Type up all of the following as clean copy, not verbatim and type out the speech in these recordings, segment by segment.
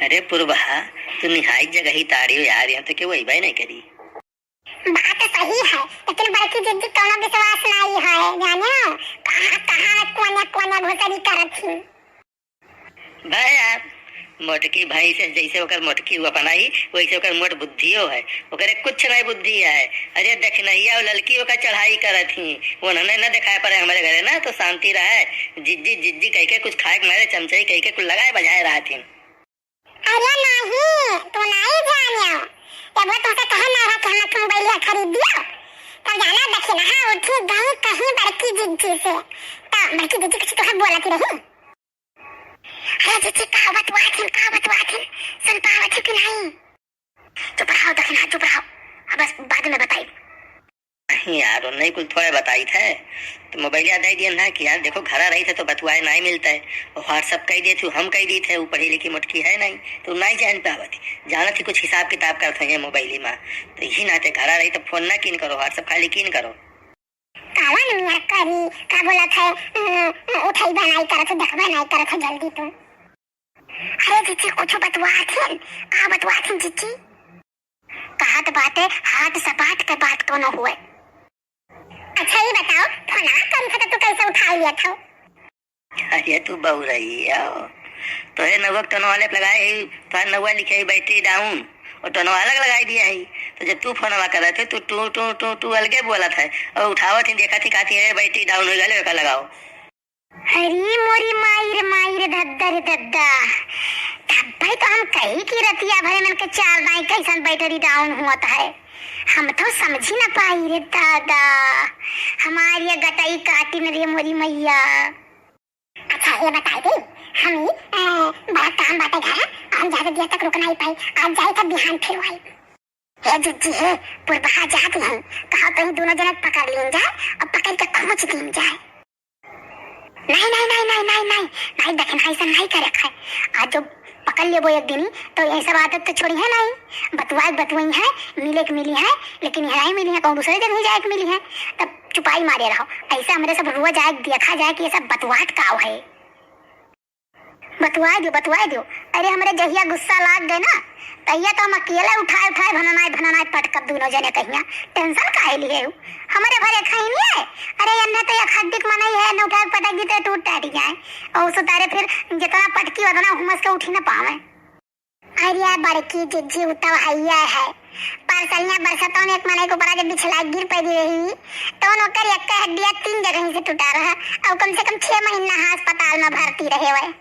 अरे पुरबहा, तू निहाई जगह ही ताड़ी हो यार, यहाँ तो क्यों वही भाई नहीं करी। बात तो सही है, लेकिन बड़की जिद्दी कौनो विश्वास नहीं है। जाने कहाँ कहाँ कोने कोने घुसरी करत थी। भाई यार, मोटकी भाई से जैसे ओकर मोटकी हुआ अपनाई वैसे ओकर मोट बुद्धियो है, ओकरे कुछ नहीं बुद्धि है। अरे देखनैया और लड़की ओकर चढ़ाई करत थी, उन्होंने न दिखाए पड़े हमारे घरे ना तो शांति रहे। जिज्जी जिज्जी कह के कुछ खाए मारे चमचाई कह के कुछ लगाए बजाए रहा थी। अरे नहीं, तू नहीं जानियो, जब तुमसे कहे ना रहा कि हम मोबाइल खरीद दियो तब जाना देखना हाँ उठी गई कहीं बड़की जिज्जी से, तो बड़की जिज्जी कुछ तो बोलत रही। अरे जिज्जी कहा बतवात है सुन पावत है कि नहीं। चुप रहो देखना, चुप रहो, बस बाद में बताई। नहीं यार, नहीं कुछ थोड़ा बताई थे तो मोबाइल याद आई दिया ना कि यार देखो घरा रही थे तो बतवाए नहीं मिलता है, और व्हाट्सअप कह दिए थे हम कह दिए थे, वो पढ़ी लिखी मोटकी है नहीं तो नहीं जान पावत जाना थी कुछ हिसाब किताब करते हैं मोबाइल में, तो यही ना थे घरा रही तो फोन ना किन करो, व्हाट्सअप खाली किन करो। कावा नहीं करी का बोला था उठाई बनाई करत देखबा नहीं करत जल्दी तो। अरे जिज्जी कुछ बतवात है, का बतवात है जिज्जी? कहा तो बात है हाथ सपाट के बात तो न हुए। अच्छा ये बताओ फोना कम था तो कैसे उठा लिया था? अरे तू बहु रही है तो है नवक टनो वाले लगाए तो नवा लिखे बैटरी डाउन और टनो अलग लगाई दिया है, तो जब तू फोन कर रहे थे तो तू अलगे बोला था और उठावत ही देखा थी कहती है बैटरी डाउन हो गया का लगाओ। अरे मोरी मायर धद्दर दद्दा, तब भाई तो हम कही की रतिया भरे मन के चार नाई कैसन बैटरी डाउन हुआ है, हम तो समझ ही ना पाई रे दादा, हमारी ये गटाई काटी न रे मोरी मैया। अच्छा ये बताई दे हम बड़ा काम बाटे घर, हम ज्यादा देर तक रुक नहीं पाई, आज जाए तब बिहान फिर आई। हे जिज्जी है पुरबहा जात नहीं, कहा तो दोनों जने पकड़ लें जाए और पकड़ के खोज दें जाए। नहीं देखना ऐसा नहीं करे खाए, आज जो पकड़ ले वो एक दिन तो यही सब आदत तो छोड़ी है नहीं, बतवाई है मिले के मिली है, लेकिन यहाँ ही मिली है कौन दूसरे दिन ही जाए मिली है, तब चुपाई मारे रहो। ऐसा हमारे सब रोज आए देखा जाए कि ये सब बतवाट का है। बतवा दो। अरे हमारे जहिया गुस्सा लाग गए ना तहिया तो हम अकेले उठाए भननाए पटकब दोनों जने कहिया, टेंशन काहे लिए हमारे भरे खाई नहीं है। अरे अन्ना तो एक हड्डी मनाई है न उठा पटक दी तो टूट टाट जाए और सुतारे फिर जितना पटकी उतना हुमस के उठी न पावे। अरे बड़की जिज्जी उठा आइया है पार्सलियां बरसतों ने एक मनाई को बड़ा जब बिछला गिर पड़ी रही तो नौकर एक हड्डियां 3 जगह से टूटा रहा और कम से कम 6 महीना अस्पताल में भर्ती रहे हुए।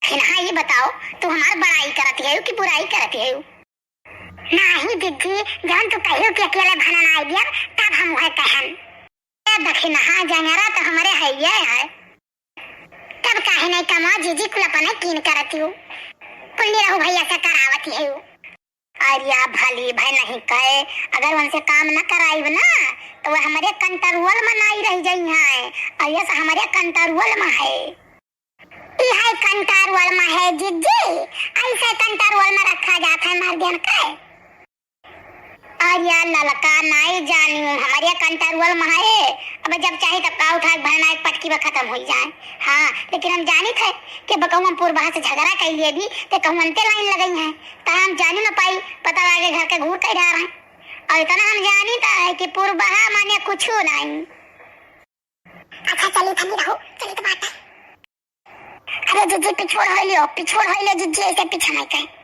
फिर हाँ ये बताओ तू हमार बड़ाई करती है कि बुराई करती है? नहीं जिज्जी, जब तू कहियो कि अकेले भनन आई दिया तब हम वह कहन दखिन हाँ जंगरा तो हमारे है तब काहे नहीं कमा जिज्जी कुलपने कीन करती हूँ पुल्ली रहू भैया से करावती है। अरे भली भाई नहीं कहे, अगर उनसे काम न कराई ना तो वह हमारे कंट्रोल में नहीं रह जाई है, और ये हमारे कंट्रोल में है, यह कंट्रोल में है जिज्जी, ऐसे कंट्रोल में रखा जाता है मर्दन का। अरे ललका नहीं जानी हमारे कंट्रोल में है, अब जब चाहे तब का उठा भरना एक पटकी में खत्म हो जाए। हाँ लेकिन हम जानी थे कि बकौम पुरबहा से झगड़ा कर लिए भी तो कहते लाइन लगाई है तो हम जानी न पाई, पता लगे घर के घूर कर रहा है, और इतना हम जानी था कि पुरबहा माने कुछ नहीं। अच्छा चलिए ठंडी रहो, चलिए तो बात है। अरे जिज्जी पिछोड़ हो लियो जिज्जी, ऐसे पीछे नहीं कहे।